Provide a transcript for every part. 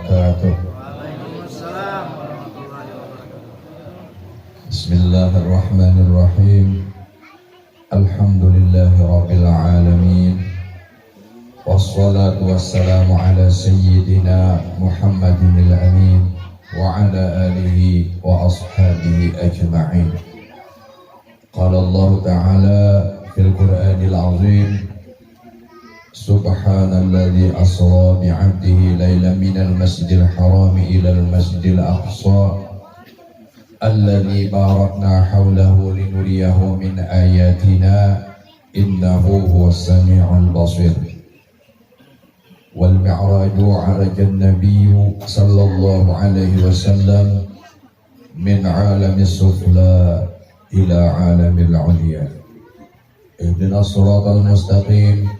wabarakatuh. Bismillahirrahmanirrahim. Alhamdulillahi rabbil alamin. Wassalatu wassalamu ala sayyidina Muhammadin al-amin wa ala alihi wa ashabihi ajma'in. Qala Allah ta'ala fil Qur'anil azim, Subhanalladzi asra bi'abdihi laylan minal masjidil harami ilal masjidil aqsa alladzi barakna hawlahu linuriyahu min ayatina innahu huwas sami'ul basir. Wal mi'raju 'arajan nabiyyu sallallahu alaihi wasallam min 'alamis sufla ila 'alamil 'ulya. Ihdinas siratal mustaqim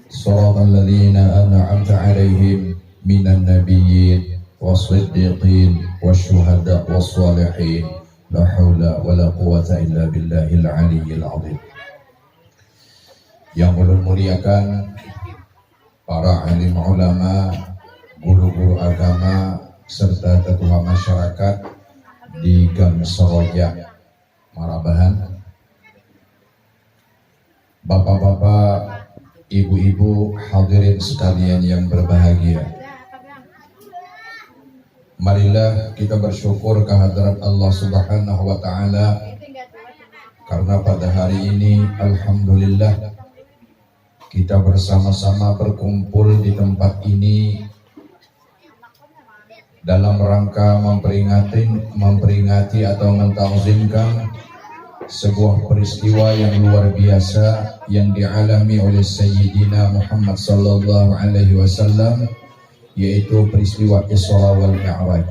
siratal ladzina an'amta 'alaihim minan nabiyyin was-siddiqin wasyuhada was-shalihin. La haula wala quwwata illa billahil 'aliyyil 'azim. Yang ulun muliakan para alim ulama, guru-guru agama, serta tetua masyarakat di Gang Seroja, Marabahan, bapak-bapak, ibu-ibu, hadirin sekalian yang berbahagia. Marilah kita bersyukur kehadirat Allah Subhanahu wa Ta'ala, karena pada hari ini alhamdulillah kita bersama-sama berkumpul di tempat ini dalam rangka memperingati atau mentazimkan sebuah peristiwa yang luar biasa yang dialami oleh Sayyidina Muhammad sallallahu alaihi wasallam, yaitu peristiwa Isra wal Mi'raj.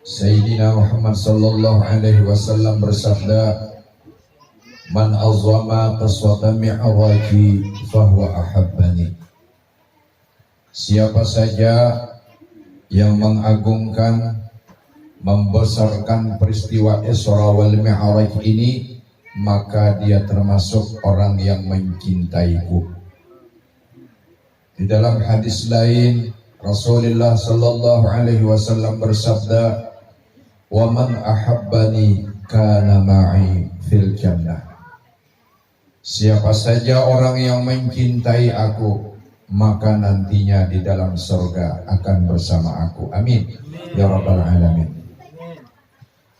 Sayyidina Muhammad sallallahu alaihi wasallam bersabda, "Man azzama qaswata mi'raji fahuwa ahabbani." Siapa saja yang mengagungkan, membesarkan peristiwa Isra wal Mi'raj ini, maka dia termasuk orang yang mencintaiku. Di dalam hadis lain, Rasulullah sallallahu alaihi wasallam bersabda, "Wa man ahabbani kana ma'i fil jannah." Siapa saja orang yang mencintai aku, maka nantinya di dalam surga akan bersama aku. Amin ya rabbal alamin.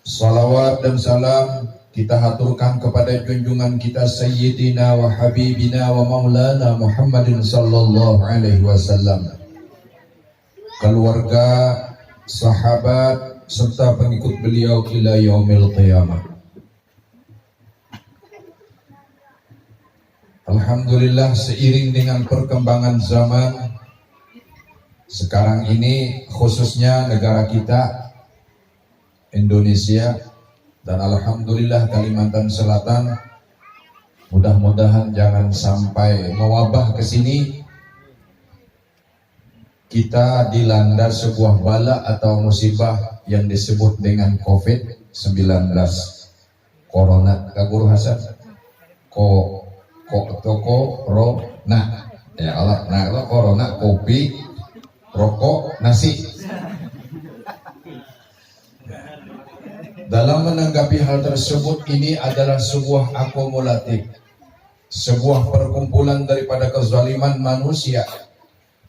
Salawat dan salam kita haturkan kepada junjungan kita Sayyidina wa Habibina wa Maulana Muhammadin sallallahu alaihi wasallam, keluarga, sahabat, serta pengikut beliau ila yaumil qiyamah. Alhamdulillah, seiring dengan perkembangan zaman sekarang ini, khususnya negara kita Indonesia dan alhamdulillah Kalimantan Selatan, mudah-mudahan jangan sampai mewabah ke sini, kita dilanda sebuah bala atau musibah yang disebut dengan COVID-19, Corona. Kak Guru Hasan, Corona, ya Allah, nah kalau Corona, kopi, rokok, nasi. Dalam menanggapi hal tersebut, ini adalah sebuah akumulatif, sebuah perkumpulan daripada kezaliman manusia,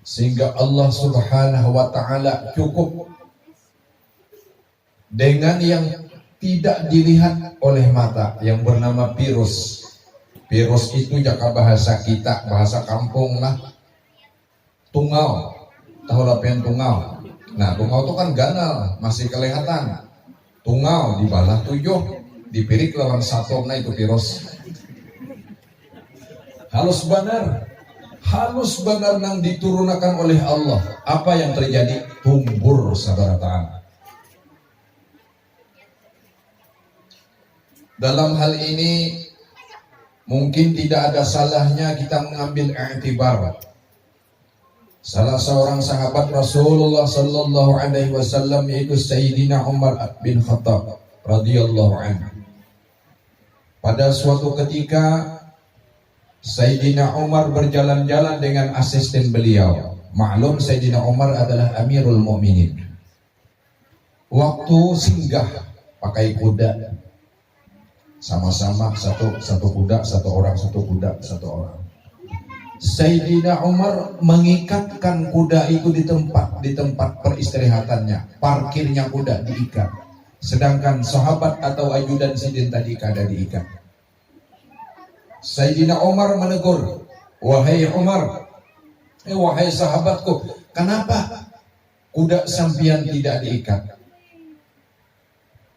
sehingga Allah Subhanahu wa Ta'ala cukup dengan yang tidak dilihat oleh mata, yang bernama virus. Virus itu jaka bahasa kita, bahasa kampung lah, tungau. Tahu apa yang tungau? Nah, tungau itu kan ganal, masih kelihatan. Tungau dibalah 7, dipirik lawan satu, nah itu virus. Halus benar nang diturunkan oleh Allah. Apa yang terjadi? Tumbur sabarataan. Dalam hal ini mungkin tidak ada salahnya kita mengambil i'tibar. Salah seorang sahabat Rasulullah sallallahu alaihi wasallam, yaitu Sayyidina Umar bin Khattab radhiyallahu anhu. Pada suatu ketika Sayyidina Umar berjalan-jalan dengan asisten beliau Maklum Sayyidina Umar adalah Amirul Mukminin. Waktu singgah pakai kuda, sama-sama satu kuda, satu orang, satu kuda, satu orang. Sayyidina Umar mengikatkan kuda itu di tempat peristirahatannya, parkirnya kuda diikat. Sedangkan sahabat atau ajudan sidin tadi kada diikat. Sayyidina Umar menegur, wahai Umar, wahai sahabatku, kenapa kuda sampian tidak diikat?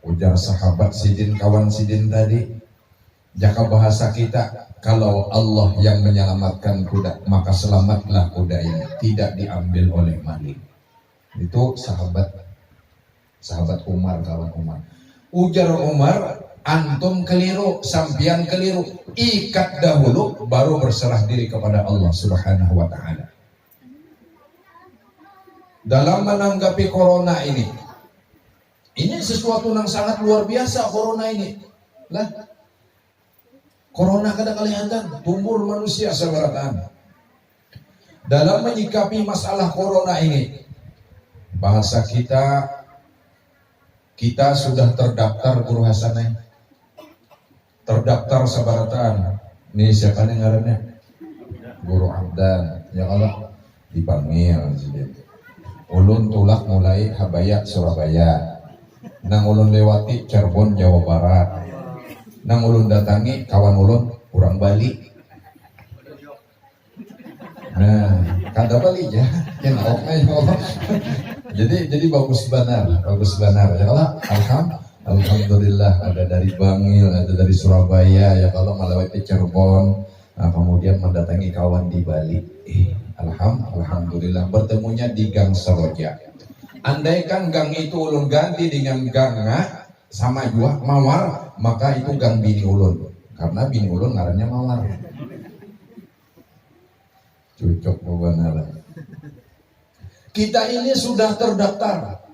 Ujar sahabat sidin, kawan sidin tadi, jaka bahasa kita, kalau Allah yang menyelamatkan kuda, maka selamatlah kuda ini, tidak diambil oleh maling. Itu sahabat Umar, kawan Umar. Ujar Umar, antum keliru, sampian keliru. Ikat dahulu, baru berserah diri kepada Allah Subhanahu wa ta'ala. Dalam menanggapi corona ini sesuatu yang sangat luar biasa. Corona ini lah, corona kada kelihatan, tumbuh manusia seberataan. Dalam menyikapi masalah corona ini, bahasa kita sudah terdaftar guru hasanah, terdaftar seberataan. Ini siapa nih ngarannya? Guru Abdan. Ya Allah, dipanggil ulun tulak mulai Habaya Surabaya, nang ulun lewati Cirebon Jawa Barat, nang ulun datangi kawan ulun kurang Bali. Nah, kada Bali ya, jadi bagus benar ya Allah. Alhamdulillah, ada dari Bangil, ada dari Surabaya ya kalau melewati Cirebon, nah, kemudian mendatangi kawan di Bali. Alhamdulillah, bertemunya di Gang Seroja. Andaikan gang itu ulun ganti dengan gang sama juga Mawar, maka itu gang bini ulun, karena bini ulun ngarannya Mawar. Cocok benar. Kita ini sudah terdaftar.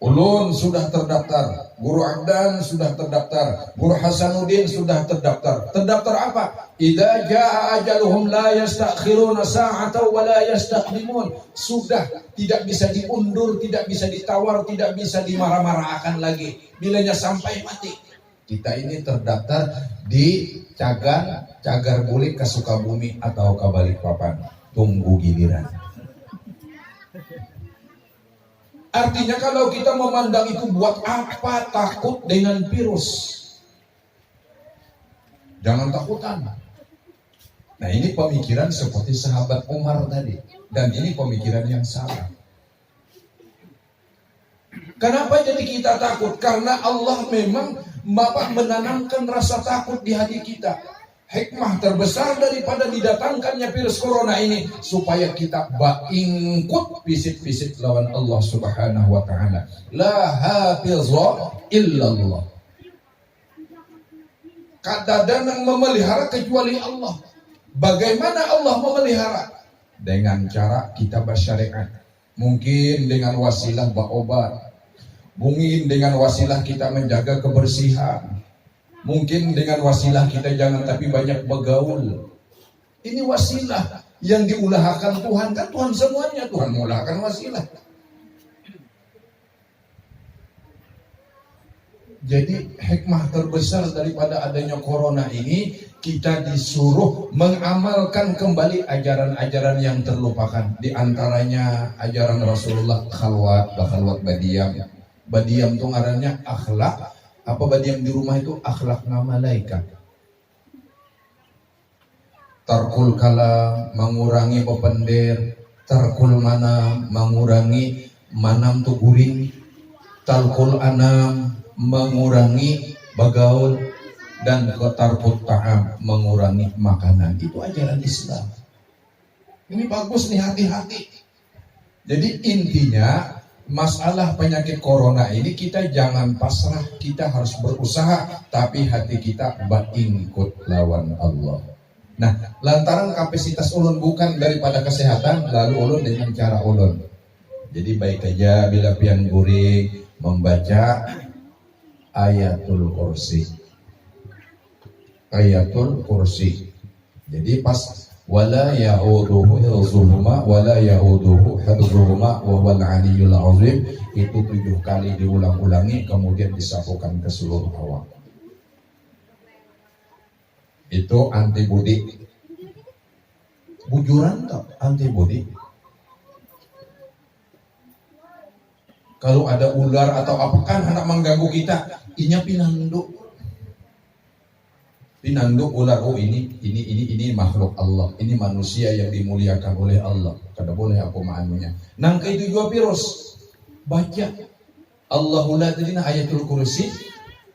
Ulun sudah terdaftar, Guru Abdan sudah terdaftar, Guru Hasanuddin sudah terdaftar. Terdaftar apa? Idza jaa ajaluhum la yastakhiruna sa'atan wa la yastaqdimun. Sudah tidak bisa diundur, tidak bisa ditawar, tidak bisa dimarah-marahkan lagi. Bilanya sampai mati. Kita ini terdaftar di Cagar Bulik ke Sukabumi atau ke Balikpapan. Tunggu giliran. Artinya kalau kita memandang itu, buat apa takut dengan virus? Jangan takutan. Nah, ini pemikiran seperti sahabat Umar tadi. Dan ini pemikiran yang salah. Kenapa jadi kita takut? Karena Allah memang menanamkan rasa takut di hati kita. Hikmah terbesar daripada didatangkannya virus corona ini, supaya kita ingkut pisit-pisit lawan Allah Subhanahu wa ta'ala. La hafizha illallah. Kada ada yang memelihara kecuali Allah. Bagaimana Allah memelihara? Dengan cara kita bersyariat. Mungkin dengan wasilah berobat. Mungkin dengan wasilah kita menjaga kebersihan. Mungkin dengan wasilah kita jangan tapi banyak bergaul. Ini wasilah yang diulahkan Tuhan. Kan Tuhan semuanya, Tuhan mengulahkan wasilah. Jadi hikmah terbesar daripada adanya corona ini, kita disuruh mengamalkan kembali ajaran-ajaran yang terlupakan. Di antaranya ajaran Rasulullah khalwat badiam. Badiam itu ngarannya akhlak. Apa badiam di rumah itu? Akhlakna malaikat. Tarkul kalam, mengurangi bepender. Tarkul manam, mengurangi manam tu guring. Tarkul anam, mengurangi bagaul. Dan tarkul ta'am, mengurangi makanan. Itu ajaran Islam. Ini bagus nih, hati-hati. Jadi intinya, masalah penyakit corona ini kita jangan pasrah, kita harus berusaha, tapi hati kita ingkut lawan Allah. Nah, lantaran kapasitas ulun bukan daripada kesehatan, lalu ulun dengan cara ulun. Jadi baik aja bila pian guring membaca ayatul kursi. Ayatul kursi. Jadi pas wala ya'uduhu hifdzuhuma wala ya'uduhu hifdzuhuma wa huwal aliyyul azim. Itu 7 kali diulang-ulangi kemudian disampaikan ke seluruh awam. Itu antibodi. Bujuran tak antibodi. Kalau ada ular atau apa kan hendak mengganggu kita, inya pinanduk. Pinanduk ular, oh ini makhluk Allah, ini manusia yang dimuliakan oleh Allah. Kada boleh aku maanunya. Nangka itu juga virus. Baca Allahu la tadina ayatul kursi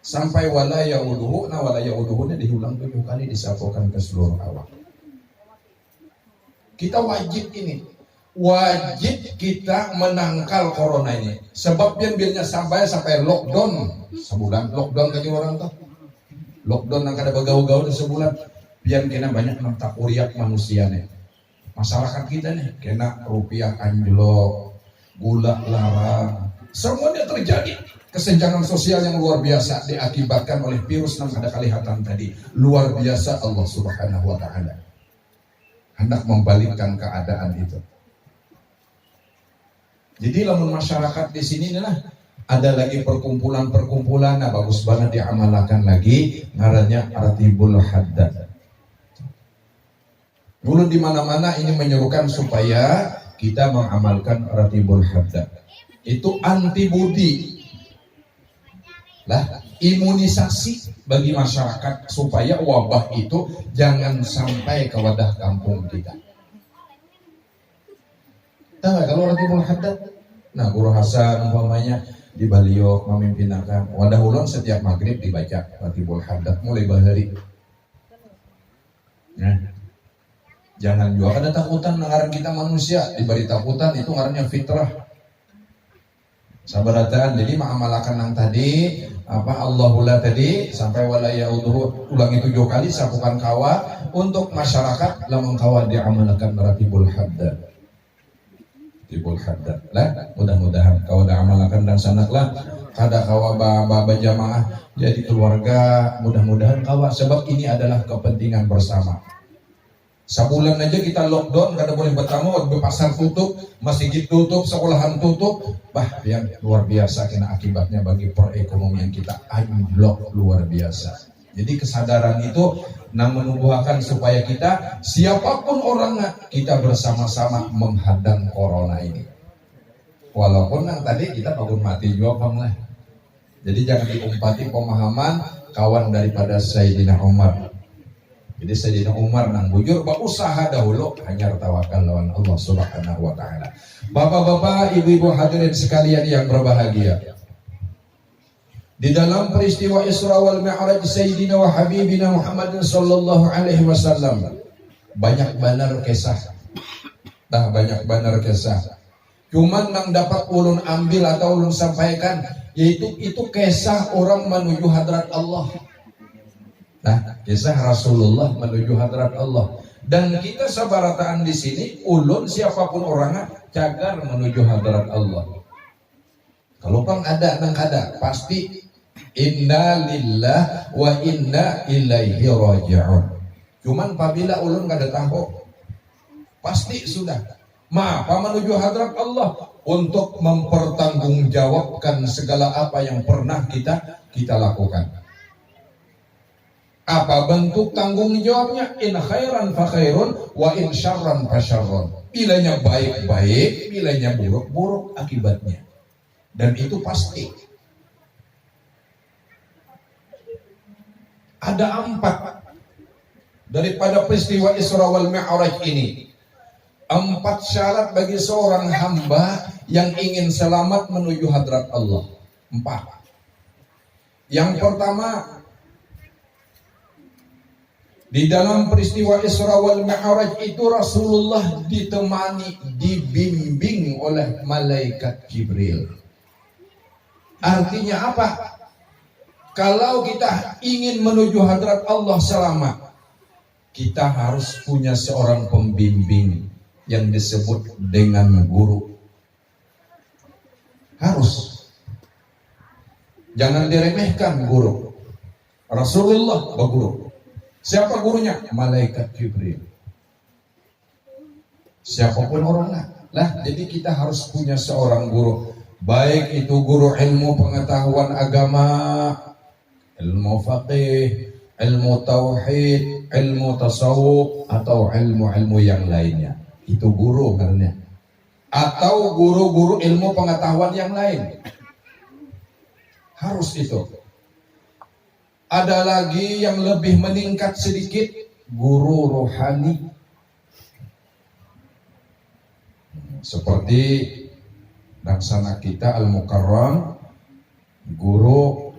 sampai wala ya'uduhu, nah wala ya'uduhu diulang 7 kali disampaikan ke seluruh awam. Kita wajib kita menangkal corona ini. Sebab biarnya sampai lockdown sebulan, lockdown kaji orang tuh. Lockdown yang kada begau-gau di sebulan, biar kena banyak nang takuriak manusia nih. Masyarakat kita nih kena rupiah anjlok, gula larang, semuanya terjadi. Kesenjangan sosial yang luar biasa diakibatkan oleh virus yang ada kelihatan tadi. Luar biasa Allah Subhanahu wa taala hendak membalikkan keadaan itu. Jadi lamun masyarakat di sini lah ada lagi perkumpulan, nah bagus banget diamalkan lagi, ngarannya Ratibul Haddad. Dulu di mana-mana ini menyerukan supaya kita mengamalkan Ratibul Haddad. Itu antibodi lah, imunisasi bagi masyarakat supaya wabah itu jangan sampai ke wadah kampung kita. Tahu nggak kalau Ratibul Haddad? Nah, Guru Hasan umpamanya di Baliok memimpinakan wadah ulun setiap maghrib dibaca Ratibul Haddad mulai bahari. Nah, jangan juga ada takutan ngaran kita manusia, diberi takutan itu ngarannya fitrah. Sabarataan, jadi mengamalkan yang tadi apa Allahullah tadi sampai wala ya'uduhu ulangi 7 kali sapukan kawa untuk masyarakat lamun kawa diamalkan Ratibul Haddad. Ratibul Haddad lah, mudah-mudahan kawa diamalkan dan sanaklah kada kawa jamaah jadi keluarga, mudah-mudahan kawa sebab ini adalah kepentingan bersama. Sebulan aja kita lockdown, kada boleh bertamu, pasar tutup, masjid tutup, sekolahan tutup, yang luar biasa kena akibatnya bagi perekonomian kita anjlok luar biasa. Jadi kesadaran itu menumbuhkan supaya kita siapapun orangnya kita bersama-sama menghadang corona ini. Walaupun yang tadi kita bangun mati juga lah. Jadi jangan diumpati pemahaman kawan daripada Sayyidina Umar. Jadi Sayyidina Umar nang bujur berusaha dahulu hanya tawakal lawan Allah Subhanahu wa taala. Bapak-bapak, ibu-ibu hadirin sekalian yang berbahagia. Di dalam peristiwa Isra wal Mi'raj Sayyidina wa Habibina Muhammad sallallahu alaihi wasallam banyak benar kisah. Banyak benar kisah. Cuman nang dapat ulun ambil atau ulun sampaikan yaitu itu kisah orang menuju hadrat Allah. Nah, kisah Rasulullah menuju hadrat Allah. Dan kita sabarataan di sini, ulun siapapun orangnya cagar menuju hadrat Allah. Kalau pang ada nang ada, pasti inna lillah wa inna ilaihi raji'un. Cuman apabila ulun kada tahu, pasti sudah. Apa menuju hadrat Allah untuk mempertanggungjawabkan segala apa yang pernah kita lakukan. Apa bentuk tanggung jawabnya? In khairan fa khairun wa in syarran fa syarrun. Bilanya baik-baik, bilanya buruk-buruk akibatnya. Dan itu pasti. Ada 4 daripada peristiwa Isra wal Mi'raj ini. 4 syarat bagi seorang hamba yang ingin selamat menuju hadrat Allah. 4. Yang pertama, di dalam peristiwa Isra wal Mi'raj itu Rasulullah ditemani, dibimbing oleh malaikat Jibril. Artinya apa? Kalau kita ingin menuju hadrat Allah selamat, kita harus punya seorang pembimbing yang disebut dengan guru. Harus. Jangan diremehkan guru. Rasulullah berguru. Siapa gurunya? Malaikat Jibril. siapapun orangnya. Lah, jadi kita harus punya seorang guru, baik itu guru ilmu pengetahuan agama, ilmu faqih, ilmu tauhid, ilmu tasawuf, atau ilmu-ilmu yang lainnya. Itu guru karena. Atau guru-guru ilmu pengetahuan yang lain. Harus itu. Ada lagi yang lebih meningkat sedikit, guru rohani. Seperti laksana kita Al-Mukarram, guru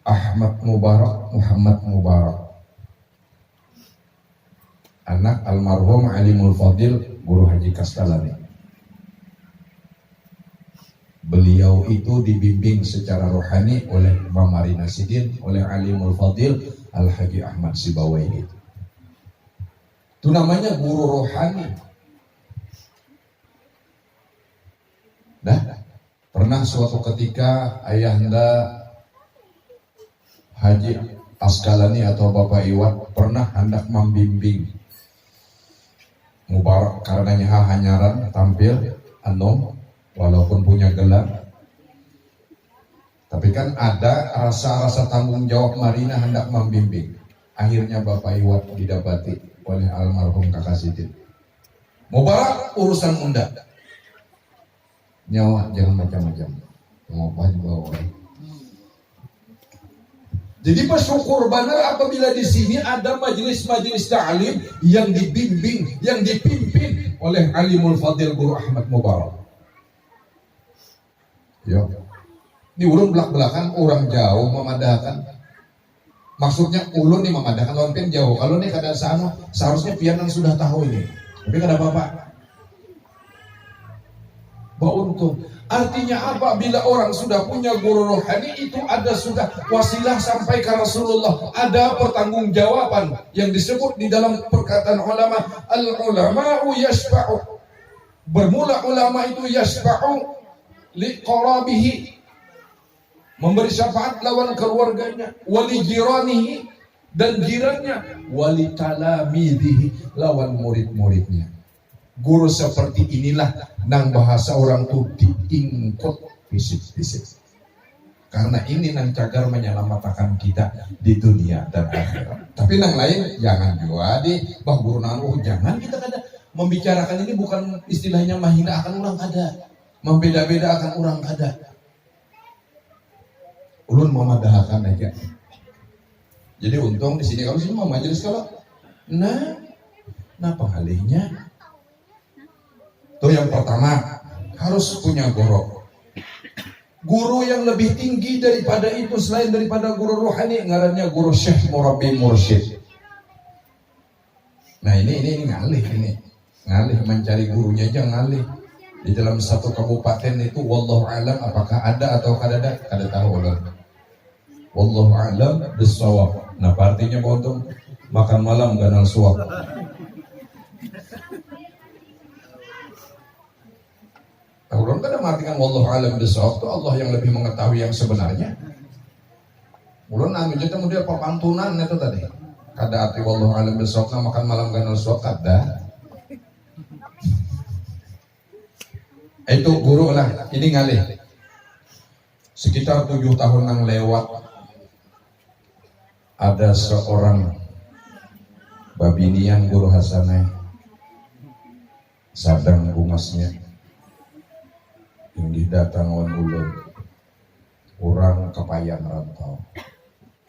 Ahmad Mubarak, Muhammad Mubarak, anak almarhum Alimul Fadil, guru Haji Kastalani. Beliau itu dibimbing secara rohani oleh Imam Marina Sidin, oleh Alimul Fadil Al-Haji Ahmad Sibawaihi. Itu namanya guru rohani. Pernah suatu ketika ayahanda Haji Askalani atau Bapak Iwat pernah hendak membimbing Mubarak karenanya hanyaran tampil anom walaupun punya gelar, tapi kan ada rasa-rasa tanggung jawab Marina hendak membimbing. Akhirnya Bapak Iwat didapati oleh almarhum Kakak Sidin. Mubarak urusan undang, nyawa jangan macam-macam, ngopah juga oleh. Jadi bersyukur benar apabila di sini ada majelis-majelis ta'lim yang dibimbing, yang dipimpin oleh Alimul Fadil Guru Ahmad Mubarak. Ya, di ulun belak-belakan orang jauh memadahkan. Maksudnya ulun nih memadahkan lawan pen jauh. Kalau nih kada sana seharusnya pian yang sudah tahu ini. Tapi kada apa-apa. Untung. Artinya apa? Bila orang sudah punya guru rohani itu ada sudah wasilah sampai ke Rasulullah. Ada pertanggungjawaban yang disebut di dalam perkataan ulama, al-ulama'u yashfa'u. Bermula ulama itu yashfa'u liqarabihi, memberi syafaat lawan keluarganya, wali jiranihi, dan jirannya, wali talamidhihi, lawan murid-muridnya. Guru seperti inilah nang bahasa orang tuh diingkut fisik-fisik. Karena ini nang cagar menyelamatkan kita di dunia dan akhirat. Tapi nang lain jangan juga di bah guru nang jangan kita kada membicarakan ini bukan istilahnya mahina akan orang kada, membeda-beda akan orang kada. Ulun memadahkan aja. Jadi untung di sini kalau sini mau majelis kalau nah pengalihnya. Itu yang pertama, harus punya guru. Guru yang lebih tinggi daripada itu selain daripada guru rohani, ngarannya guru syekh murabbi mursyid. Nah ini ngalih ini. Ngalih mencari gurunya aja ngalih. Di dalam satu kabupaten itu wallahu alam apakah ada atau kada tahu Allah. Wallahu alam bisawab. Nah artinya bontong makan malam ganal suap. Ulun kada mengartikan wallahu alam bisawab itu Allah yang lebih mengetahui yang sebenarnya. Ulun anu jadi kemudian perpantunan itu tadi. Kada arti wallahu alam bisawab makan malam ganal suap kada. Itu guru lah, ini ngalih. Sekitar 7 tahun yang lewat ada seorang babinian guru hasanah sadang bungasnya yang didatang lawan ulun orang kepayan rantau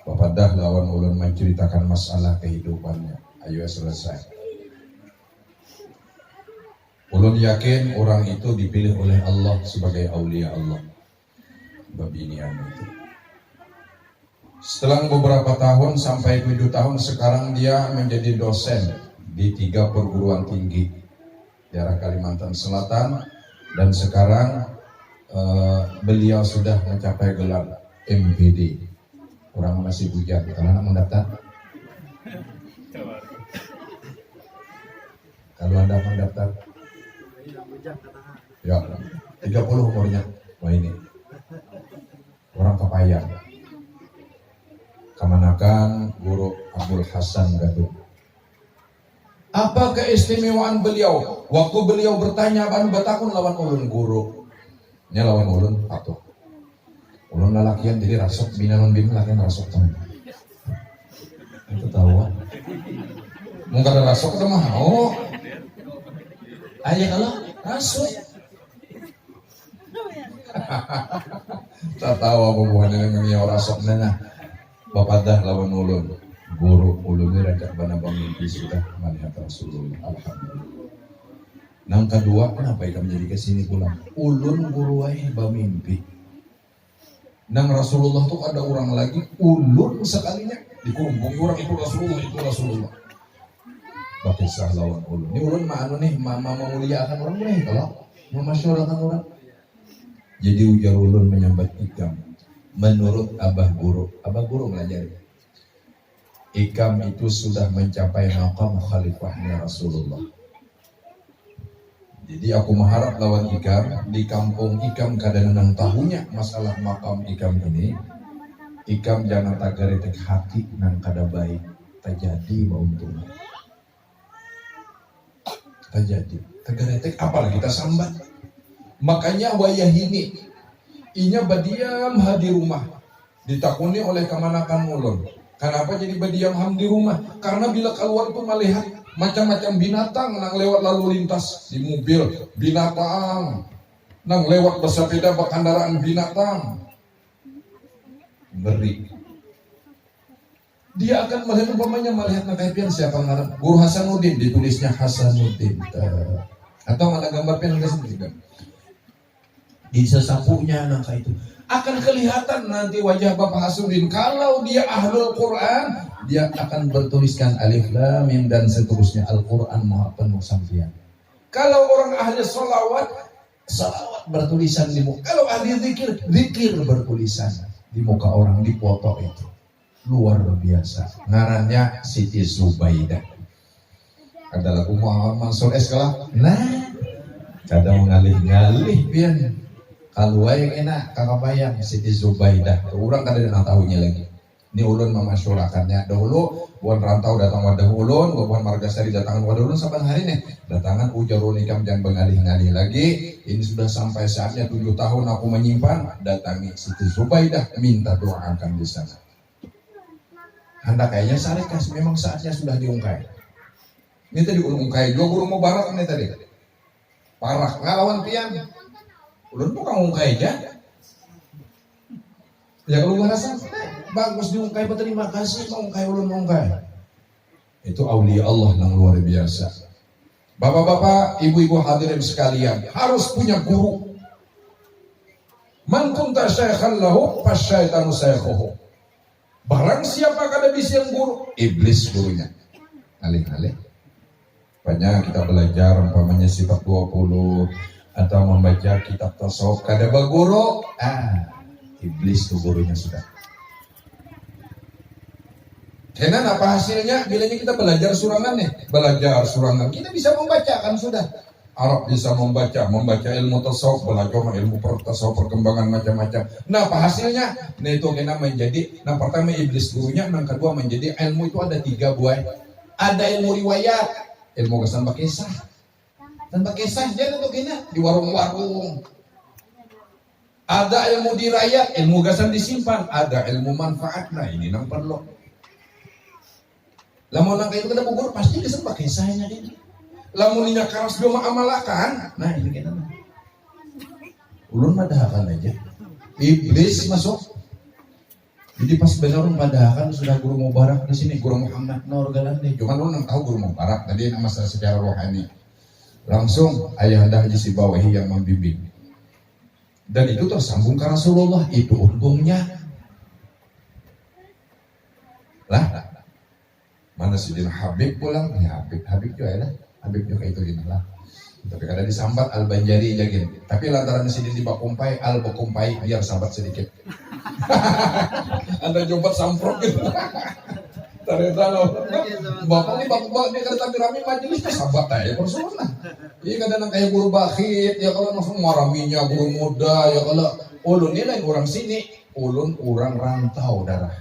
bapadah lawan ulun menceritakan masalah kehidupannya. Ayo selesai. Ulun yakin orang itu dipilih oleh Allah sebagai aulia Allah. Babinian itu. Setelah beberapa tahun sampai 7 tahun sekarang dia menjadi dosen di 3 perguruan tinggi daerah Kalimantan Selatan dan sekarang beliau sudah mencapai gelar MPD. Orang masih bujang, karena anak mendaftar. Kalau Anda mendaftar, ya 30 umurnya. Wah ini orang Kepayan. Kemanakan Guru Abdul Hasan Gadung. Apa keistimewaan beliau? Waktu beliau bertanya, anu batakun lawan ulun guru. Nya lawan ulun atuh. Ulun lalakian jadi rasuk binanon bin lakian rasuk teman. Itu tahu. Mungkin ada rasuk udah mau. Ayo kalau rasuk. Tak tahu apa buahnya yang rasuk nana. Bapak dah lawan ulun. Guru ulun ini rajak bana mimpi sudah melihat Rasulullah. Alhamdulillah. Nang kedua, kenapa ikan menjadi kesini pulang? Ulun guru wae mimpi. Nang Rasulullah tuh ada orang lagi, ulun sekalinya dikumpul orang itu Rasulullah. Bapak sah lawan ulun. Ini ulun mah anu nih, mama memuliakan orang boleh kalau memasyurahkan orang. Jadi ujar ulun menyambat ikam. Menurut abah guru melajari. Ikam itu sudah mencapai maqam khalifahnya Rasulullah. Jadi aku mengharap lawan ikam di kampung ikam kadang-kadang tahunya masalah maqam ikam ini. Ikam jangan tagaretek hati nang kada baik terjadi bauntuna. Terjadi tagaretek apalagi kita sambat. Makanya wayah ini inya badiam di rumah ditakuni oleh kemanakan ulun. Kenapa jadi badiam di rumah? Karena bila keluar tuh melihat macam-macam binatang nang lewat lalu lintas di mobil, binatang nang lewat bersepeda berkendaraan binatang. Ngeri. Dia akan melihat melihat nakaipian siapa ngarang Guru Hasanuddin, ditulisnya Hasanuddin. Atau ada gambar pen juga. Di sesapunya nangka itu akan kelihatan nanti wajah Bapak Hasanuddin. Kalau dia ahlul Quran, dia akan bertuliskan alif lam mim dan seterusnya. Al-Quran maha penuh sampian. Kalau orang ahli salawat bertulisan di muka. Kalau ahli zikir bertulisan di muka orang, di foto itu. Luar biasa. Ngarannya Siti Zubaidah. Ada lagu Muhammad Mansur Eskala. Nah, kadang mengalih-ngalih pian. Kalau yang enak kakak bayang Siti Zubaidah. Orang kada ada tahunya lagi. Ini ulun memasyurakannya dahulu. Buan rantau datang wadah ulun, buan Margasari datangan wadah ulun sampai hari ini. Datangan ujarun ikam jangan mengalih-ngalih lagi. Ini sudah sampai saatnya 7 tahun aku menyimpan. Datangi Siti Zubaidah, minta doakan di sana. Hendak kayaknya sarekas, memang saatnya sudah diungkai. Ini tadi ungkai, dua guru Mubarak ini tadi. Parah ngalawan pian. Ulun bukan ungkai aja. Ya kalau merasa bagus diungkai, berterima kasih, mengungkai ulun mengungkai. Itu aulia Allah yang luar biasa. Bapak-bapak, ibu-ibu hadirin sekalian, harus punya guru. Man kunta syaikhan lahu fasyaitanu syaikhuhu. Barang siapa kada bisa yang guru, iblis gurunya. Alih-alih. Banyak kita belajar umpamanya sifat 20 atau membaca kitab tasawuf kada baguru, iblis tuh gurunya sudah. Kenan apa hasilnya? Bilanya kita belajar surangan nih, belajar surangan. Kita bisa membaca kan sudah. Arab bisa membaca ilmu tasawuf, belajar ilmu tasawuf, perkembangan macam-macam. Nah, apa hasilnya? Nah, itu kena menjadi, nah pertama iblis gurunya, nah kedua menjadi ilmu itu ada 3 buah. Ada ilmu riwayat, ilmu kesan bakisah. Dan bakisah jangan untuk kena di warung-warung. Ada ilmu dirayat, ilmu gasan disimpan, ada ilmu manfaat. Nah, ini nang perlu. Lamun nang kayak itu kada gugur pasti kesan bakisahnya ini. Lamuninya karas dia amalakan, nah ini kita mah. Ulun madahakan aja. Iblis masuk. Jadi pas benar madahakan sudah guru Mubarak di sini, guru Muhammad Nur Galandi. Cuma ulun tahu guru Mubarak tadi nama secara rohani. Langsung ayahanda Haji Sibawahi yang membimbing. Dan itu tersambung ke Rasulullah, itu untungnya. Lah, mana si Din Habib pulang? Ya Habib juga ya lah. Habib juga itu gini lah. Tapi kadang disambat Al-Banjari aja gini. Tapi lantaran sini di Bakumpai, Al-Bakumpai biar sambat sedikit. Anda jumpa samprot gitu. Ternyata loh. Bapak ini bapak dia kada tapi rame majelis sambat aja persoalan. Iya kadang kayak guru bakhit, ya kalau langsung maraminya guru muda, ya kalau ulun ini lain orang sini, ulun orang rantau darah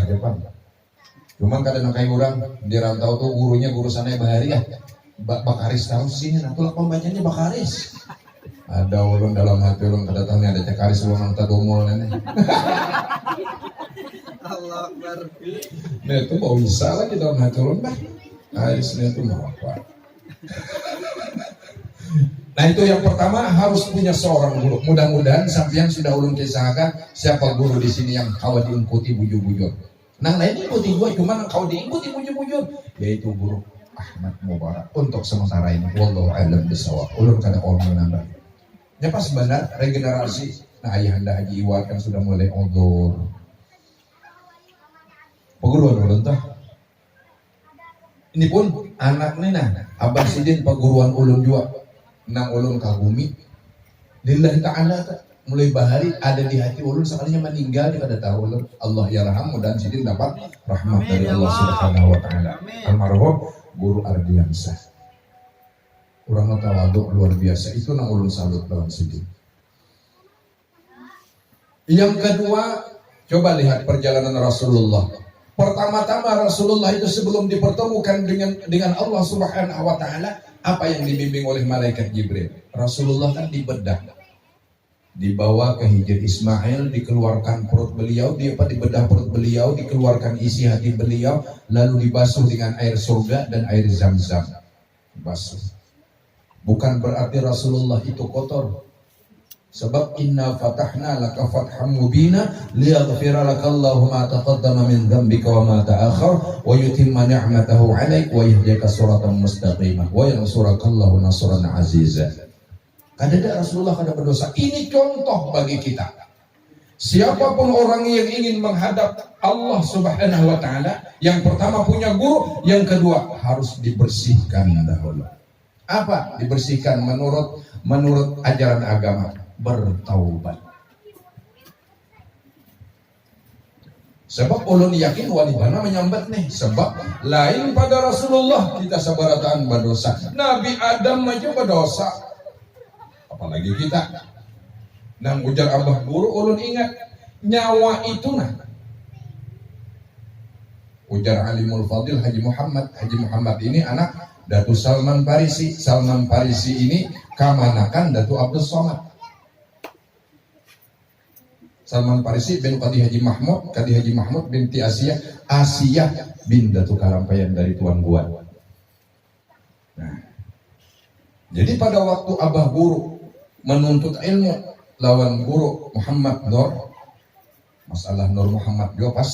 Jepang. Cuman kadang kayak orang di rantau tuh gurunya guru sana bahariah. Bakaris terus sih, nah tulah pembacanya Bakaris. Ada ulun dalam hati ulun kedatangnya ada cakaris ulun tak domol ini. Allah Akbar. Nah itu mau bisa lagi dalam hati ulun bah. Karisnya itu mau apa? Nah itu yang pertama harus punya seorang guru. Mudah-mudahan sampai yang sudah ulun kisahkan siapa guru di sini yang kau diikuti bujur-bujur. Nah lain ikuti gua cuma kau diikuti bujur-bujur, yaitu guru Ahmad Mubarak untuk sementara ini. Wallahu a'lam bishawab. Ulun kada orang menambah. Ya pas benar regenerasi. Nah ayahanda Haji Iwat kan sudah mulai odur. Perguruan ulun tuh. Ini pun anak nina Abah Sidin perguruan ulun juga. Nang ulun kagumi. Lillahi ta'ala mulai bahari ada di hati ulun sekalinya meninggal dia kada tahu ulun Allah yarham dan Sidin dapat rahmat dari Allah Subhanahu wa taala. Almarhum Guru Ardiansah. Orang tawaduk luar biasa itu nang ulun salut lawan Sidin. Yang kedua, coba lihat perjalanan Rasulullah. Pertama-tama Rasulullah itu sebelum dipertemukan dengan Allah Subhanahu wa taala, apa yang dibimbing oleh malaikat Jibril? Rasulullah kan dibedah. Dibawa ke Hijr Ismail, dikeluarkan perut beliau, dibedah perut beliau, dikeluarkan isi hati beliau, lalu dibasuh dengan air surga dan air zam-zam. Basuh. Bukan berarti Rasulullah itu kotor. Sebab inna fatahna laka fatham mubina liyaghfira lakallahu ma taqaddama min dhanbika wa ma ta'akhkhar wa yutimma ni'matahu 'alaik wa yahdika siratan mustaqimah wa yansurakallahu nasran 'aziza. Kada Rasulullah kada berdosa. Ini contoh bagi kita. Siapapun orang yang ingin menghadap Allah Subhanahu wa taala, yang pertama punya guru, yang kedua harus dibersihkan dahulu. Apa? Dibersihkan menurut ajaran agama. Bertaubat. Sebab ulun yakin walibana menyambat nih. Sebab lain pada Rasulullah kita sabarataan berdosa. Nabi Adam aja berdosa. Apalagi kita. Nang ujar Abah Guru ulun ingat nyawa itu nah. Ujar Alimul Fadil Haji Muhammad. Haji Muhammad ini anak Datu Salman Farisi. Salman Farisi ini kamanakan Datu Abdul Somad. Salman Farisi bin Qadi Haji Mahmud binti Asiyah bin Datu Karampayan dari Tuan Guan. Nah, jadi pada waktu Abah Guru menuntut ilmu lawan Guru Muhammad Nur, masalah Nur Muhammad juga pas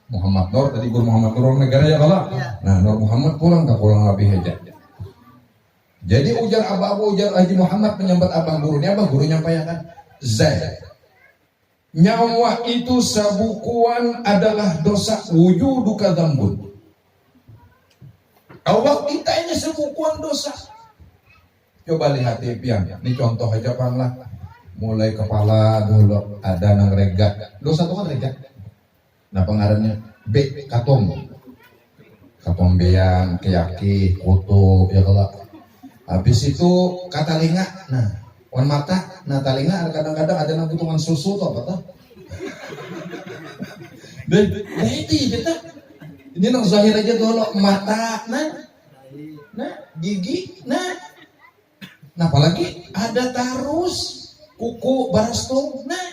Muhammad Nur tadi Guru Muhammad Nur negara ya kalau. Nah Nur Muhammad pulang lebih aja. Jadi ujar Haji Muhammad menyambat Abah Guru. Ini Abah Guru nyampaikan Zaid. Nyawa itu sabukuan adalah dosa wujuduka dzambun. Awak kita ini sebukuan dosa. Coba lihat pian. Ini contoh aja pan lah. Mulai kepala dulu ada nang rega. Dosa itu kan rega. Nah pengarannya B katom. Katombean, keyaki, kutu, ya kalau. Habis itu katalinga. Nah wan mata, nah talinga kadang-kadang ada nang hitungan susu tuh apa tuh? Dan itu kita. Ini nang zahir aja dulu mata, nah gigi, nah apalagi ada tarus, kuku, barastung, nah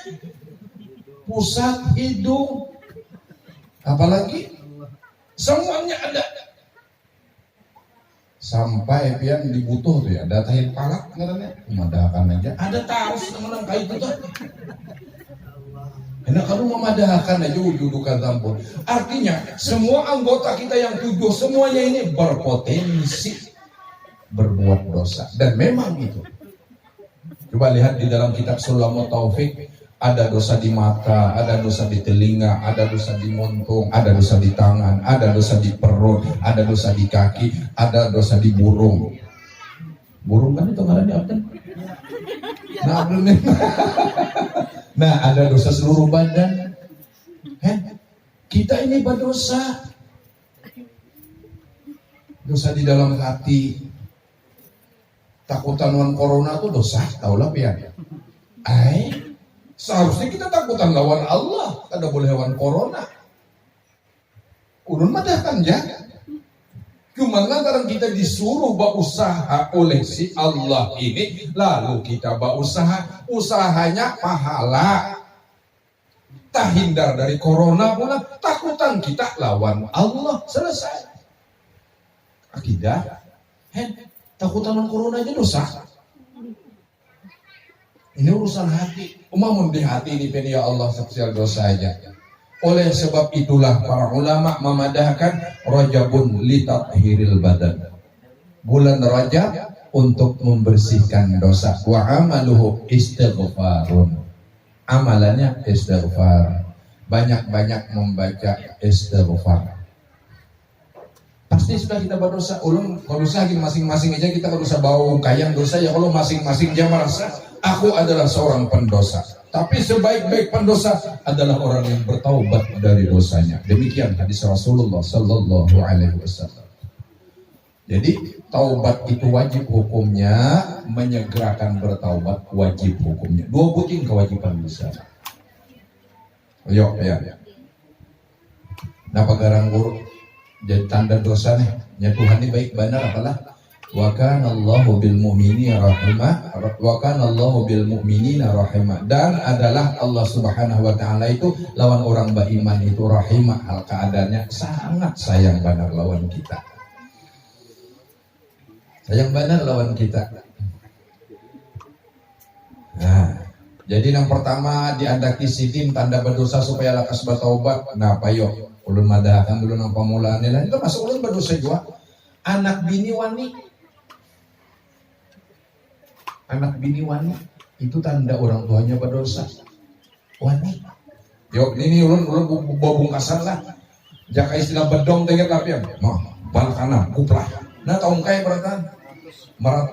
pusat hidung, apalagi semuanya ada. Sampai pian dibutuh tuh ya datahin palak katanya memadahkan aja ada tarus menang kayak itu tuh enak kamu memadahkan aja wujuduka dzambun. Artinya semua anggota kita yang 7 semuanya ini berpotensi berbuat dosa dan memang itu. Coba lihat di dalam kitab Sulamut Taufik, ada dosa di mata, ada dosa di telinga, ada dosa di muntung, ada dosa di tangan, ada dosa di perut, ada dosa di kaki, ada dosa di burung. Burung kan itu ngarannya apa? Nah, ada dosa seluruh badan. Kita ini berdosa. Dosa di dalam hati. Takutan lawan corona itu dosa, taulah pian. Seharusnya kita takutan lawan Allah, kada boleh lawan corona. Ulun madahkan ya. Cuma lantaran kita disuruh berusaha oleh si Allah ini, lalu kita berusaha, usahanya pahala. Tak hindar dari corona pula, takutan kita lawan Allah, selesai. Akidah, takutan lawan corona aja dosa. Ini urusan hati. Umamun di hati ini ya Allah sekecil dosa aja. Oleh sebab itulah para ulama memadahkan Rajabun litathiril badan. Bulan Rajab untuk membersihkan dosa. Wa amaluhu istighfarun. Amalannya istighfar. Banyak-banyak membaca istighfar. Pasti sudah kita berdosa. Ulun berdosa masing-masing aja kita berdosa bau kayang dosa ya Allah masing-masing dia merasa aku adalah seorang pendosa. Tapi sebaik-baik pendosa adalah orang yang bertaubat dari dosanya. Demikian hadis Rasulullah sallallahu alaihi wasallam. Jadi taubat itu wajib hukumnya, menyegerakan bertaubat wajib hukumnya. Dua buting kewajiban besar. Ayo ya. Napa garang guru? Jadi tanda dosa nih. Ya Tuhan ini baik benar apalah. Wa kana Allahu bil mu'minina rahimah. Wa kana Allahu bil mu'minina rahimah. Dan adalah Allah Subhanahu wa taala itu lawan orang beriman itu rahimah. Hal keadaannya sangat sayang benar lawan kita. Sayang benar lawan kita. Nah, jadi yang pertama diandaki sitin tanda berdosa supaya lakas bertaubat. Nah, payo ulun madahkan dulu nang pamulaan nila. Itu masuk ulun berdosa juga. Anak bini wani. Anak bini wani itu tanda orang tuanya berdosa. Wani. Yo, ini ulun bungkasan lah. Jaka istilah bedong tengah tapi ya. Noh, balakana kuplah. Nah, tahun kaya beratan.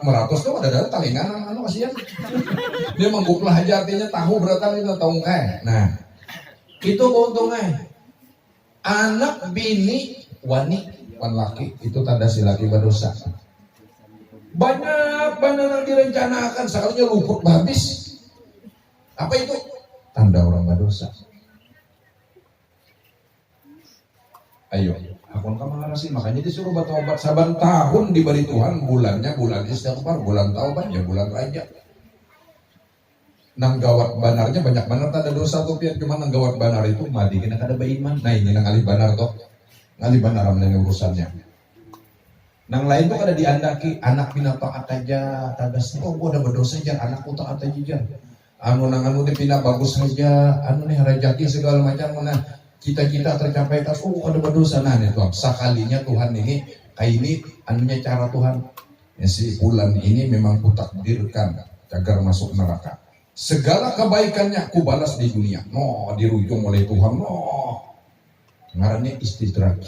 Meratus tuh ada talingan anu kasihan. Dia mengguplah aja artinya tahu beratan itu tahun kaya. Nah, itu keuntungannya. Anak bini wani wan laki itu tanda si laki berdosa. Banyak yang direncanakan sekalinya luput habis. Apa itu? Tanda orang berdosa. Ayo. Akun kamarasi makanya disuruh bertobat saban tahun diberi Tuhan bulannya bulan istighfar, bulan taubat ya bulan Rajab. Nang gawat banarnya banyak benar tanda dosa tuh pian cuma nang gawat banar itu madi kena kada beiman. Nah ini nang alih banar toh. Ngalih banar amne urusannya. Nang lain tuh kada diandaki anak pina taat aja tagas oh gua udah berdosa aja anakku taat aja. Anu nang anu dipina bagus saja, anu nih rezeki segala macam mana cita-cita tercapai tas ada berdosa nah nih Tuhan sekalinya Tuhan ini kayak ini anunya cara Tuhan ya, si bulan ini memang kutakdirkan agar masuk neraka segala kebaikannya ku balas di dunia dirujung oleh Tuhan ngarannya istidraj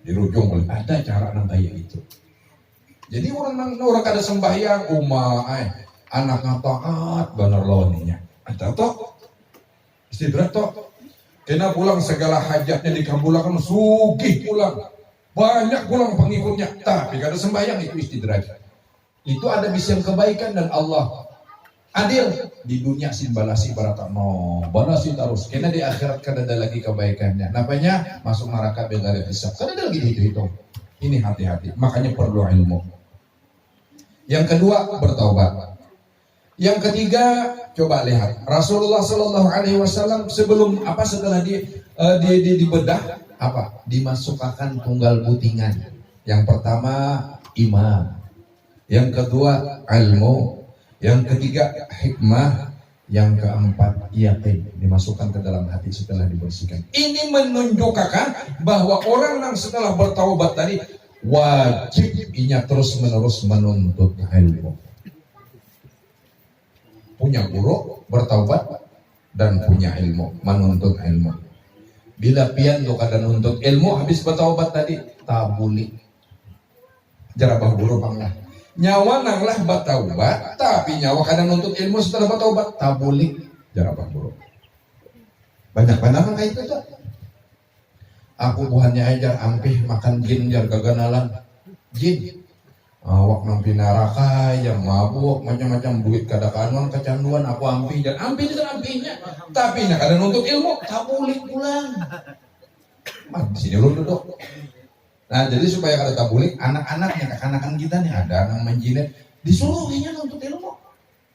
dirujung oleh ada cara nang kayak itu jadi orang kada sembahyang anak ngataat benar lawannya ada toh istidraj toh kena pulang segala hajatnya dikabulkan sugih pulang banyak pulang pengikutnya tapi kada sembahyang itu istidraj itu ada bisian kebaikan dan Allah adil di dunia sin balasi barata balasi terus kena di akhirat kada ada lagi kebaikannya napanya masuk neraka bela hisab kada ada lagi itu ini hati-hati makanya perlu ilmu yang kedua bertaubat yang ketiga coba lihat Rasulullah Shallallahu Alaihi Wasallam sebelum setelah dibedah dimasukkan tunggal putingan yang pertama iman yang kedua ilmu yang ketiga hikmah yang keempat yakin dimasukkan ke dalam hati setelah dibersihkan ini menunjukkan bahwa orang yang setelah bertaubat tadi wajib inya terus menerus menuntut ilmu punya guru, bertaubat dan punya ilmu, menuntut ilmu. Bila pian lu kada nuntut ilmu habis bertaubat tadi tabuli. Jarabah guru panglah. Nyawa nanglah bertaubat tapi nyawa kada nuntut ilmu setelah bertaubat tabuli jarabah guru. Banyak banget kayak itu tuh. Aku buhannya ajar ampih makan jin jar gaganalan. Jin awak nang pinaraka yang mabuk macam-macam duit kada kanuan kecanduan aku ampi dan ampi itu kan ampinya tapi nya kada nuntut ilmu tabulik pulang di sini lu duduk Nah jadi supaya kada tabulik anak-anaknya, kekanakan kita nih ada anak menjilat, disuruh kayaknya untuk ilmu.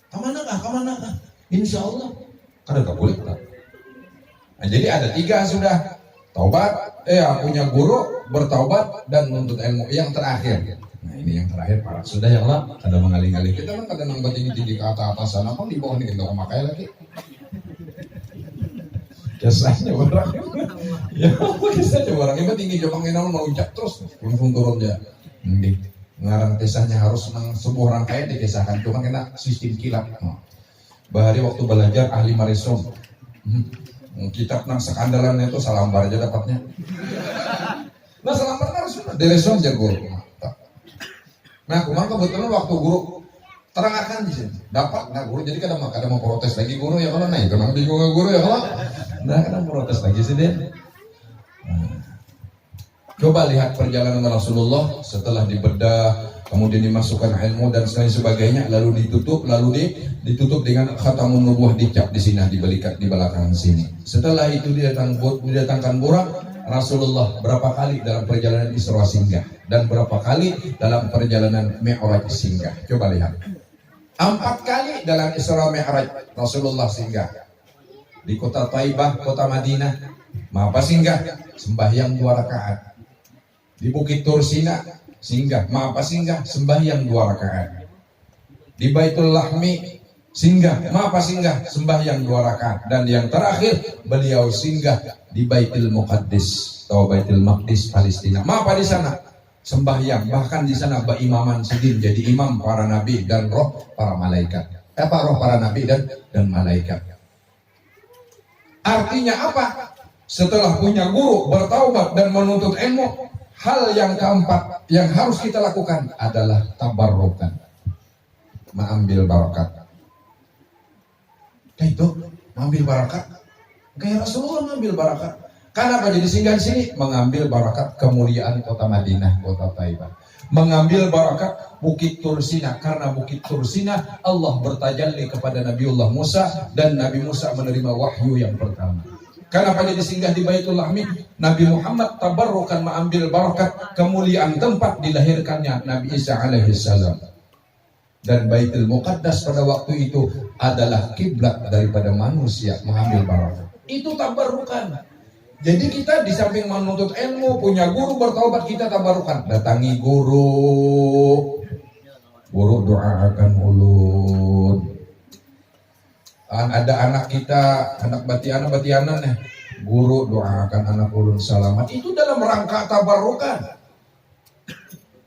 Kemana kah? Insya Allah kada tabulik tak. Nah, jadi ada 3 sudah. Taubat, punya guru, bertaubat dan menuntut ilmu. Yang terakhir. Nah ini yang terakhir para sudah ya Allah, ada mengalih-alih. Kita kan kadang nambah tinggi-tinggi ke atas sana, pun di bawah ini kita memakai lagi. Kisahnya orang. Ya apa kisahnya orang? Ini tinggi jepang ini mau ucap terus langsung turun dia. Ngarang kisahnya harus sebuah rangkaian dikisahkan. Cuma kena sistem kilap. Bahari waktu belajar ahli marisom. Kitab nang sekandalan itu salambar aja dapatnya. Nah salambar harus direson aja guru. Nah kumang kebetulan waktu guru terangkan di sini dapat, nah guru jadi kadang mau protes lagi guru ya kalau naik kenapa bingung guru ya kalau nah kadang protes lagi sih dia. Coba lihat perjalanan Rasulullah setelah dibedah, kemudian dimasukkan ilmu dan sebagainya, lalu ditutup dengan khatamun nubuwah, dicap di sini di belakang sini. Setelah itu didatangkan burak. Rasulullah berapa kali dalam perjalanan Isra singgah dan berapa kali dalam perjalanan Mi'raj singgah. Coba lihat. 4 kali dalam Isra Mi'raj Rasulullah singgah di kota Taibah, kota Madinah. Apa singgah? Sembahyang 2 rakaat. Di Bukit Tursina singgah. Apa singgah? Sembahyang 2 rakaat. Di Baitul Lahmi singgah. Apa singgah? Sembahyang 2 rakaat. Dan yang terakhir beliau singgah di Baitul Muqaddis atau Baitul Maqdis Palestina. Apa di sana? Sembahyang. Bahkan di sana berimaman sidin, jadi imam para nabi dan roh para malaikat. Roh para nabi dan malaikat. Artinya apa? Setelah punya guru, bertaubat dan menuntut ilmu, hal yang keempat yang harus kita lakukan adalah tabarrukan, mengambil barakat. Kayak itu, mengambil barakat. Kayak Rasulullah mengambil barakat. Kenapa jadi singgah di sini? Mengambil barakat kemuliaan kota Madinah, kota Taibah. Mengambil barakat Bukit Tursina, karena Bukit Tursina Allah bertajalli kepada Nabiullah Musa dan Nabi Musa menerima wahyu yang pertama. Kenapa jadi singgah di Baitul Lahmi? Nabi Muhammad tabarrukan mengambil barakat kemuliaan tempat dilahirkannya Nabi Isa alaihissalam. Dan Baitul Muqaddas pada waktu itu adalah kiblat daripada manusia, mengambil barakat. Itu tabarrukan. Jadi kita di samping menuntut ilmu, punya guru, bertaubat, kita tabarrukan. Datangi guru doakan ulun. Ada anak kita, anak batianan nih, guru doakan anak ulun selamat. Itu dalam rangka tabarrukan.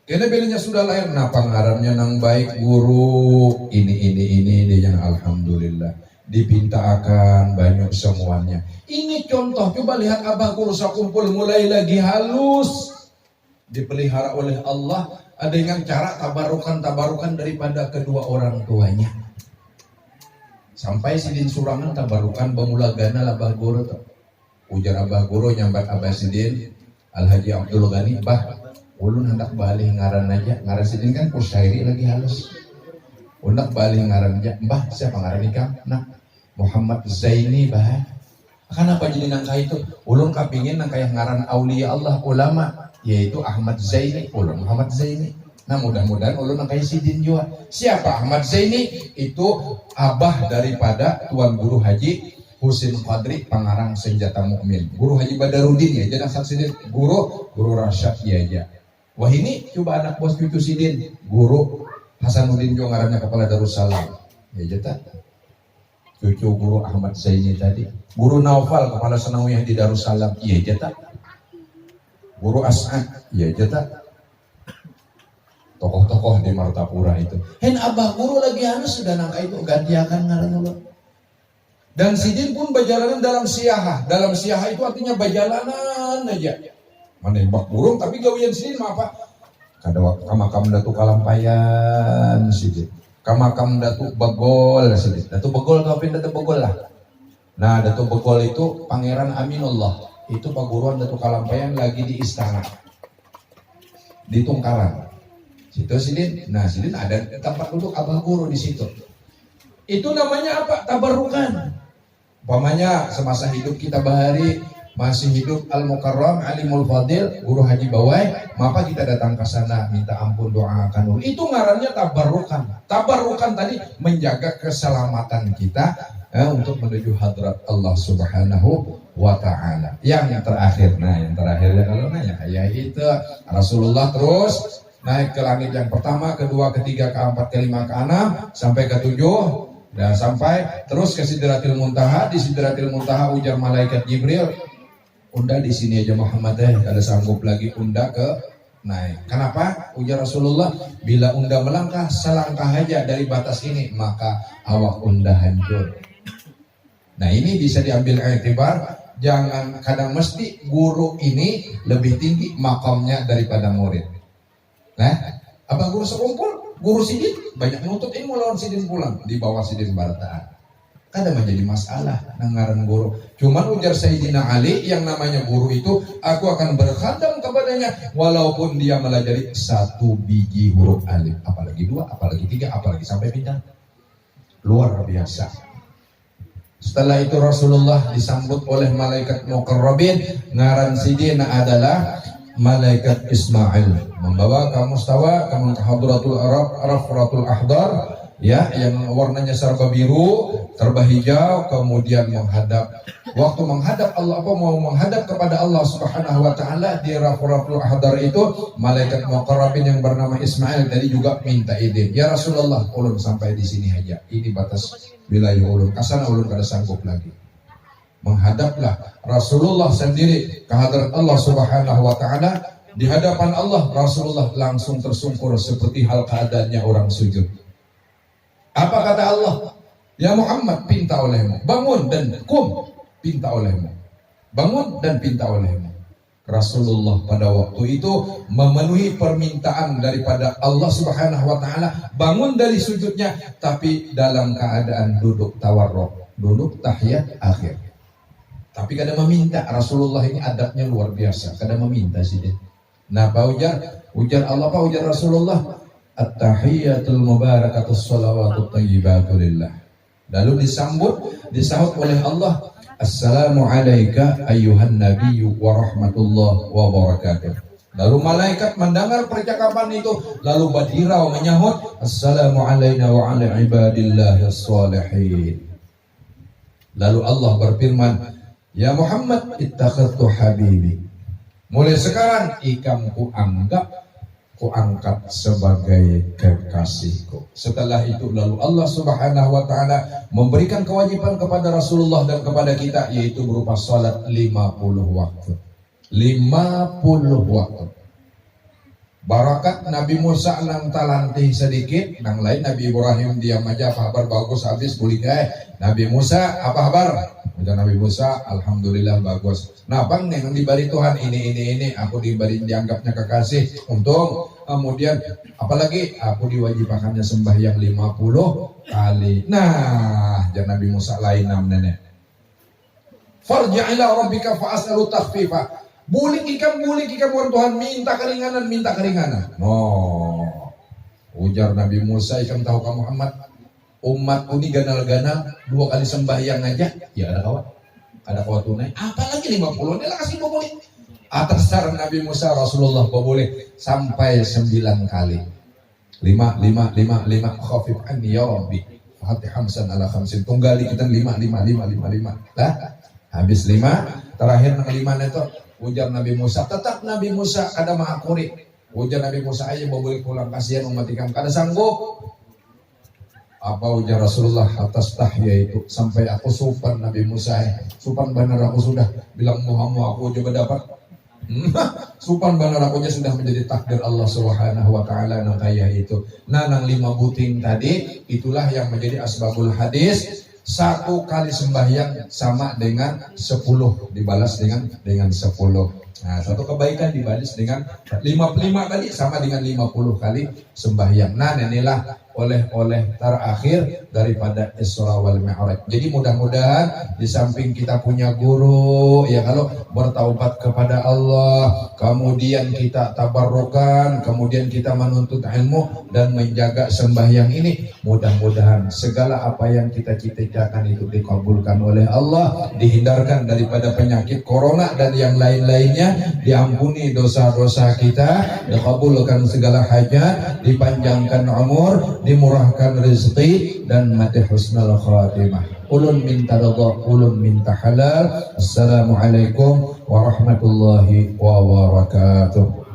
Karena bilangnya sudah lahir, kenapa ngarannya nang baik guru ini yang alhamdulillah dipintakan banyak semuanya. Ini contoh, coba lihat abah guru sakumpul mulai lagi halus, dipelihara oleh Allah, ada dengan cara tabarukan daripada kedua orang tuanya. Sampai sidin surangan tabarukan bamulagana abah guru tuh. Ujar abah guru nyambat abah sidin Al-Haji Abdul Ghani, bah ulun hendak balik ngaran aja, ngaran sidin kan kusyairi lagi halus. Hendak balik ngaran aja, mbah siapa ngaran nikah? Nah, Muhammad Zaini bah. Kenapa jadi nangka itu? Ulun kapingin nangka yang ngaran aulia Allah ulama, yaitu Ahmad Zaini, ulun Muhammad Zaini. Nah mudah-mudahan ulun nangka sidin juga. Siapa Ahmad Zaini? Itu abah daripada Tuan Guru Haji Husin Qadri, pengarang Senjata Mukmin. Guru Haji Badarudin ya, jangan sidin. Guru Rasyad ya aja. Wah ini coba anak bos cucu sidin, Guru Hasanuddin juga ngarannya kepala Darussalam. Ya jeta. Cucu Guru Ahmad Zaini tadi. Guru Naufal kepala Sanawiyah di Darussalam. Iya jeta. Guru As'ad. Iya jeta. Tokoh-tokoh di Martapura itu. Hen abah guru lagi halus sudah nangka itu gantiakan ngaran Allah. Dan sidin pun berjalanan dalam siaha. Dalam siaha itu artinya berjalanan aja. Menembak burung tapi gawian sidin apa? Kada kamakam datu kalampayan sidin. Kamakam datu begol sidin. Datu begol tapi datu begol lah. Nah datu begol itu Pangeran Aminullah. Itu paguruan datu kalampayan lagi di istana. Di Tungkaran. Situ sidin. Nah sidin ada tempat duduk abah guru di situ. Itu namanya apa? Tabarrukan. Umpamanya semasa hidup kita bahari masih hidup Al-Mukarram Alimul Fadil Guru Haji Bawai, maka kita datang ke sana minta ampun, doakan. Itu ngarannya tabarukan. Tabarukan tadi menjaga keselamatan kita untuk menuju hadrat Allah Subhanahu wa ta'ala. Yang terakhir, yang terakhir kalau nanya kayak itu Rasulullah terus naik ke langit yang pertama, kedua, ketiga, keempat, kelima, keenam sampai ketujuh, dan sampai terus ke Sidratil Muntaha. Di Sidratil Muntaha ujar malaikat Jibril, unda di sini aja Muhammad kada sanggup lagi unda ke naik. Kenapa? Ujar Rasulullah, bila unda melangkah selangkah aja dari batas ini maka awak unda hancur. Nah ini bisa diambil iktibar, jangan kadang mesti guru ini lebih tinggi makamnya daripada murid. Nah, abang guru sekumpul, guru sidin banyak nuntut ilmu lawan sidin pulang di bawah sidin barataan. Kadang menjadi masalah nangaran guru. Cuman ujar Sayyidina Ali, yang namanya guru itu aku akan berkhadam kepadanya walaupun dia melajari 1 biji huruf alif, apalagi 2, apalagi 3, apalagi sampai pindah. Luar biasa. Setelah itu Rasulullah disambut oleh malaikat muqarrabin. Ngaran sidin adalah malaikat Ismail, membawa ke mustawa, ke hadratul rafratul ahdar, ya, yang warnanya serba biru, serba hijau, kemudian menghadap. Waktu menghadap Allah, mau menghadap kepada Allah Subhanahu wa ta'ala di rafratul ahdar itu, malaikat muqarrabin yang bernama Ismail tadi juga minta izin. Ya Rasulullah, ulun sampai di sini aja. Ini batas wilayah ulun. Kasana ulun kada sanggup lagi. Menghadaplah Rasulullah sendiri ke hadrat Allah Subhanahu wa ta'ala. Di hadapan Allah, Rasulullah langsung tersungkur seperti hal keadaannya orang sujud. Apa kata Allah? Ya Muhammad, pinta olehmu, bangun dan kum, pinta olehmu, bangun dan pinta olehmu. Rasulullah pada waktu itu memenuhi permintaan daripada Allah Subhanahu wa ta'ala, bangun dari sujudnya, tapi dalam keadaan duduk tawarruk, duduk tahiyat akhir. Tapi kadang meminta. Rasulullah ini adabnya luar biasa, kadang meminta sih dia. Nah, ujar Allah, ujar Rasulullah, at-tahiyatul mubarakatus shalawatut thayyibatu lillah. Lalu disahut oleh Allah, assalamu alayka ayyuhan nabiyyu wa rahmatullah wa barakatuh. Lalu malaikat mendengar percakapan itu, lalu badirau menyahut, assalamu alayna wa ala ibadillahis shalihin. Lalu Allah berfirman, ya Muhammad, ittakhadtu habibi. Mulai sekarang ikam kuangkat sebagai kekasihku. Setelah itu lalu Allah Subhanahu wa ta'ala memberikan kewajiban kepada Rasulullah dan kepada kita, yaitu berupa salat 50 waktu. 50 waktu. Barakat Nabi Musa nang talantih sedikit, nang lain Nabi Ibrahim diam aja, kabar bagus habis kuliah. Nabi Musa apa kabar? Udah Nabi Musa, alhamdulillah bagus. Nah bang, yang diberi Tuhan ini, aku diberi dianggapnya kekasih. Untung, kemudian apalagi aku diwajibkannya sembahyang 50 kali. Nah, jangan Nabi Musa lain nenek. Farji' ila rabbika fa'as'alu takhfifa. Bulik ikam Tuhan, minta keringanan. Ujar Nabi Musa, ikam tahu kamu Muhammad, umatku ini ganal-ganal 2 kali sembahyang aja, ya ada kawat tunai, apalagi 50, ini lah kasih boleh. Atas saran Nabi Musa, Rasulullah boleh sampai 9 kali. 5, khafif anni ya Rabbi, hati hamsan ala khamsin, tunggali kita 5. Lah, habis 5, terakhir 5 itu, ujar Nabi Musa, tetap Nabi Musa ada mahakuri. Ujar Nabi Musa, aja boleh pulang, kasihan umat ikam kada sanggup. Apa ujar Rasulullah, atas tahya itu sampai aku supan Nabi Musa, supan benar aku sudah bilang Muhammad, aku juga dapat. Supan benar akunya sudah menjadi takdir Allah Subhanahu wa ta'ala nang kaya itu. Nah, nang 5 buting tadi itulah yang menjadi asbabul hadis. 1 kali sembahyang sama dengan 10 dibalas dengan 10. Nah, satu kebaikan dibalas dengan 55 tadi sama dengan 50 kali sembahyang. Nah, inilah oleh-oleh terakhir daripada Isra wal Mi'raj. Jadi mudah-mudahan di samping kita punya guru, ya kalau bertaubat kepada Allah, kemudian kita tabarrukan, kemudian kita menuntut ilmu dan menjaga sembahyang ini, mudah-mudahan segala apa yang kita cita-citakan itu dikabulkan oleh Allah, dihindarkan daripada penyakit corona dan yang lain-lainnya, diampuni dosa-dosa kita, dikabulkan segala hajat, dipanjangkan umur, dimurahkan rezeki dan mati husnul khatimah. Ulun minta ridha, ulun minta halal. Assalamualaikum warahmatullahi wabarakatuh.